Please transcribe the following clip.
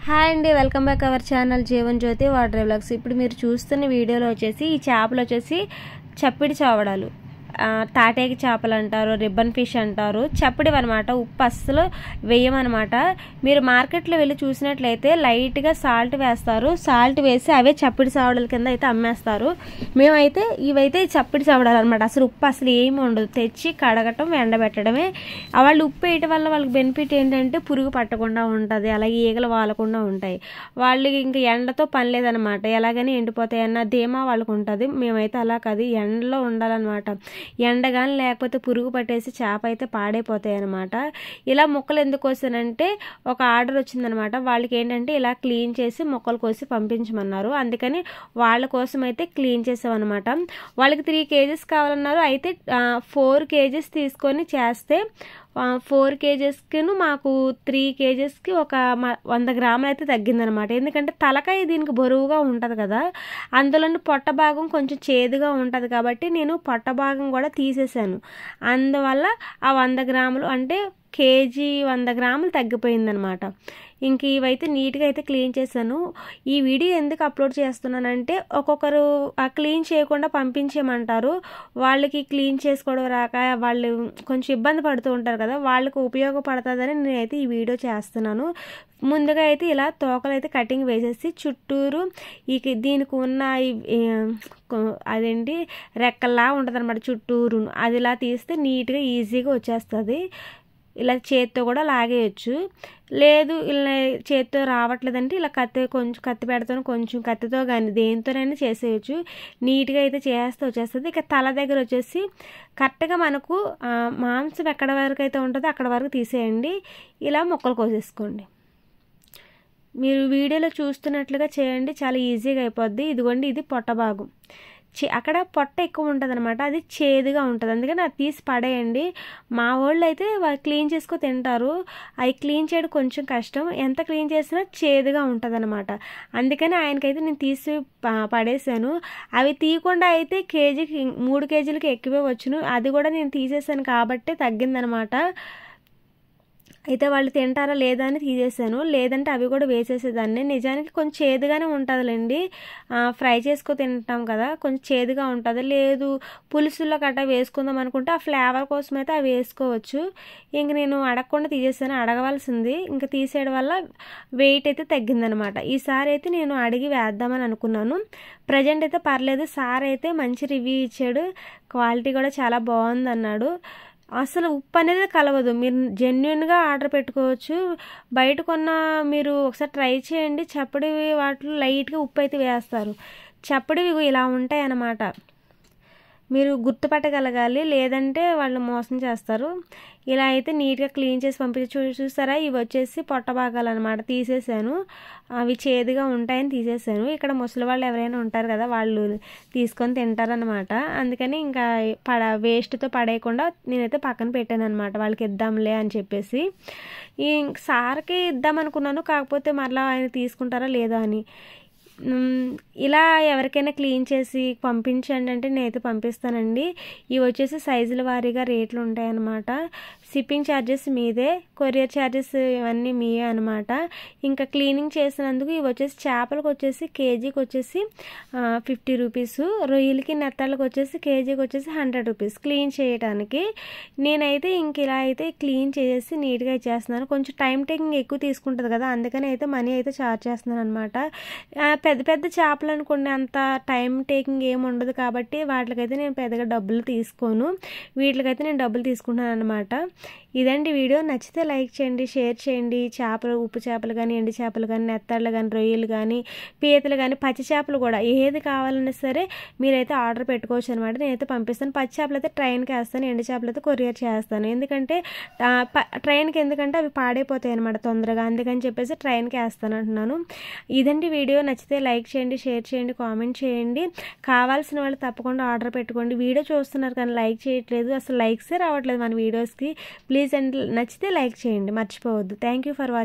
Hi అండి, welcome back our channel Jeevan Jyothi water vlogs. ఇప్పుడు మీరు చూస్తున్న వీడియోలో వచ్చేసి ఈ చేపలు వచ్చేసి చప్పిడి చావడాలు, తాటేకి చేపలు అంటారు, రిబ్బన్ ఫిష్ అంటారు. చప్పిడివి అనమాట. ఉప్పు అస్సలు వేయమన్నమాట. మీరు మార్కెట్లో వెళ్ళి చూసినట్లయితే లైట్గా సాల్ట్ వేస్తారు. సాల్ట్ వేసి అవే చప్పిడి చావడాల కింద అయితే అమ్మేస్తారు. మేమైతే ఇవైతే చప్పిడి చావడాలు అనమాట. అసలు ఉప్పు అసలు ఏమి ఉండదు. తెచ్చి కడగటం, ఎండబెట్టడమే. వాళ్ళు ఉప్పు వేయటం వల్ల వాళ్ళకి బెనిఫిట్ ఏంటంటే పురుగు పట్టకుండా ఉంటుంది, అలాగే ఈగలు వాలకుండా ఉంటాయి. వాళ్ళకి ఇంక ఎండతో పని లేదనమాట. ఎలాగని ఎండిపోతాయి అన్న ధీమా వాళ్ళకు ఉంటుంది. మేమైతే అలా కాదు, ఎండలో ఉండాలన్నమాట. ఎండగాని లేకపోతే పురుగు పట్టేసి చేప అయితే పాడైపోతాయి అనమాట. ఇలా ముక్కలు ఎందుకు కోసానంటే ఒక ఆర్డర్ వచ్చిందనమాట. వాళ్ళకి ఏంటంటే ఇలా క్లీన్ చేసి ముక్కలు కోసి పంపించమన్నారు. అందుకని వాళ్ళ కోసం అయితే క్లీన్ చేసామన్నమాట. వాళ్ళకి 3 kgs కావాలన్నారు. అయితే 4 kgs తీసుకొని చేస్తే 4 kgsకి మాకు 3 kgsకి ఒక 100 గ్రాములు అయితే తగ్గిందనమాట. ఎందుకంటే తలకాయ దీనికి బరువుగా ఉంటుంది కదా, అందులోని పొట్ట భాగం కొంచెం చేదుగా ఉంటుంది కాబట్టి నేను పొట్ట భాగం కూడా తీసేసాను. అందువల్ల ఆ 100 గ్రాములు అంటే కేజీ 100 గ్రాములు తగ్గిపోయిందనమాట. ఇంక ఇవైతే నీట్గా అయితే క్లీన్ చేశాను. ఈ వీడియో ఎందుకు అప్లోడ్ చేస్తున్నానంటే ఒక్కొక్కరు క్లీన్ చేయకుండా పంపించేయమంటారు. వాళ్ళకి క్లీన్ చేసుకోవడం రాక వాళ్ళు కొంచెం ఇబ్బంది పడుతూ ఉంటారు కదా, వాళ్ళకి ఉపయోగపడుతుందని నేనైతే ఈ వీడియో చేస్తున్నాను. ముందుగా అయితే ఇలా తోకలు అయితే కటింగ్ వేసేసి చుట్టూరు దీనికి ఉన్న అదేంటి రెక్కల్లా ఉంటుంది అనమాట చుట్టూరు. అది ఇలా తీస్తే నీట్గా ఈజీగా వచ్చేస్తుంది. ఇలా చేత్తో కూడా లాగేయచ్చు. లేదు ఇలా చేత్తో రావట్లేదంటే ఇలా కత్తి పెడతాను, కొంచెం కత్తితో కానీ దేనితోనైనా చేసేయచ్చు. నీట్గా అయితే చేస్తే వచ్చేస్తుంది. ఇక తల దగ్గర వచ్చేసి కరెక్ట్గా మనకు మాంసం ఎక్కడ వరకు అయితే ఉంటుందో అక్కడ వరకు తీసేయండి. ఇలా ముక్కలు కోసేసుకోండి. మీరు వీడియోలో చూస్తున్నట్లుగా చేయండి, చాలా ఈజీగా అయిపోద్ది. ఇదిగోండి, ఇది పొట్ట భాగం. అక్కడ పొట్ట ఎక్కువ ఉంటుంది అనమాట, అది చేదుగా ఉంటుంది. అందుకని అది తీసి పడేయండి. మా వాళ్ళు అయితే క్లీన్ చేసుకొని తింటారు. అవి క్లీన్ చేయడం కొంచెం కష్టం, ఎంత క్లీన్ చేసినా చేదుగా ఉంటుంది అనమాట. అందుకని ఆయనకైతే నేను తీసి పడేసాను. అవి తీయకుండా అయితే కేజీకి 3 kgలకి ఎక్కువే వచ్చును. అది కూడా నేను తీసేసాను కాబట్టి తగ్గిందనమాట. అయితే వాళ్ళు తింటారా లేదా అని తీసేసాను, లేదంటే అవి కూడా వేసేసేదాన్ని. నిజానికి కొంచెం చేదుగానే ఉంటుందిలేండి, ఫ్రై చేసుకొని తింటాం కదా, కొంచెం చేదుగా ఉంటుంది. లేదు పులుసుల్లో గట్రా వేసుకుందాం అనుకుంటే ఆ ఫ్లేవర్ కోసం అయితే అవి వేసుకోవచ్చు. ఇంక నేను అడగకుండా తీసేసాను, అడగవలసింది. ఇంకా తీసేయడం వల్ల వెయిట్ అయితే తగ్గిందనమాట. ఈసారి అయితే నేను అడిగి వేద్దామని అనుకున్నాను. ప్రజెంట్ అయితే పర్లేదు. సార్ అయితే మంచి రివ్యూ ఇచ్చాడు, క్వాలిటీ కూడా చాలా బాగుంది అన్నాడు. అసలు ఉప్పు అనేది కలవదు. మీరు జెన్యున్గా ఆర్డర్ పెట్టుకోవచ్చు. బయట కొన్న మీరు ఒకసారి ట్రై చేయండి. చప్పడివి వాటిలో లైట్గా ఉప్పు అయితే వేస్తారు. చప్పడివి ఇలా ఉంటాయి అన్నమాట. మీరు గుర్తుపట్టగలగాలి, లేదంటే వాళ్ళు మోసం చేస్తారు. ఇలా అయితే నీట్గా క్లీన్ చేసి చూసారా, ఇవి వచ్చేసి పొట్ట భాగాలు అనమాట. తీసేసాను, అవి చేదుగా ఉంటాయని తీసేసాను. ఇక్కడ ముసలి వాళ్ళు ఎవరైనా ఉంటారు కదా, వాళ్ళు తీసుకొని తింటారనమాట. అందుకని ఇంకా వేస్ట్తో పడేయకుండా నేనైతే పక్కన పెట్టాను అనమాట. వాళ్ళకి ఇద్దాంలే అని చెప్పేసి. సార్కి ఇద్దామనుకున్నాను, కాకపోతే మరలా ఆయన తీసుకుంటారా లేదా అని. ఇలా ఎవరికైనా క్లీన్ చేసి పంపించండి అంటే నేనైతే పంపిస్తానండి. ఇవి వచ్చేసి సైజుల వారీగా రేట్లు ఉంటాయన్నమాట. షిప్పింగ్ ఛార్జెస్ మీదే, కొరియర్ ఛార్జెస్ ఇవన్నీ మీయే అనమాట. ఇంకా క్లీనింగ్ చేసినందుకు ఇవి వచ్చేసి చేపలకు వచ్చేసి కేజీకి వచ్చేసి 50 రూపీస్, రొయ్యలకి నెత్తళ్ళకి వచ్చేసి కేజీకి వచ్చేసి 100 రూపీస్ క్లీన్ చేయడానికి. నేనైతే ఇంక ఇలా అయితే క్లీన్ చేసి నీట్గా ఇచ్చేస్తున్నాను. కొంచెం టైం టేకింగ్ ఎక్కువ తీసుకుంటుంది కదా, అందుకని అయితే మనీ అయితే ఛార్జ్ చేస్తున్నాను అనమాట. పెద్ద పెద్ద చేపలు అనుకోండి, అంత టైం టేకింగ్ ఏమి ఉండదు కాబట్టి వాటికైతే నేను పెద్దగా డబ్బులు తీసుకోను. వీటికైతే నేను డబ్బులు తీసుకుంటాను అనమాట. ఇదండి వీడియో. నచ్చితే లైక్ చేయండి, షేర్ చేయండి. చేపలు, ఉప్పు చేపలు కానీ, ఎండు చేపలు కానీ, నెత్తళ్ళు కానీ, రొయ్యలు కానీ, పీతలు కానీ, పచ్చి చేపలు కూడా ఏది కావాలన్నా సరే మీరైతే ఆర్డర్ పెట్టుకోవచ్చు అనమాట. నేనైతే పంపిస్తాను. పచ్చి చేపలు అయితే ట్రైన్కి వేస్తాను, ఎండు చేపలు అయితే కొరియర్ చేస్తాను. ఎందుకంటే ట్రైన్కి ఎందుకంటే అవి పాడైపోతాయి అనమాట తొందరగా, అందుకని చెప్పేసి ట్రైన్కి వేస్తాను అంటున్నాను. ఇదండి వీడియో. నచ్చితే లైక్ చేయండి, షేర్ చేయండి, కామెంట్ చేయండి. కావాల్సిన వాళ్ళు తప్పకుండా ఆర్డర్ పెట్టుకోండి. వీడియో చూస్తున్నారు కానీ లైక్ చేయట్లేదు, అసలు లైక్సే రావట్లేదు మన వీడియోస్కి. ప్లీజ్ అండ్ నచ్చితే లైక్ చేయండి, మర్చిపోవద్దు. Thank you for watching.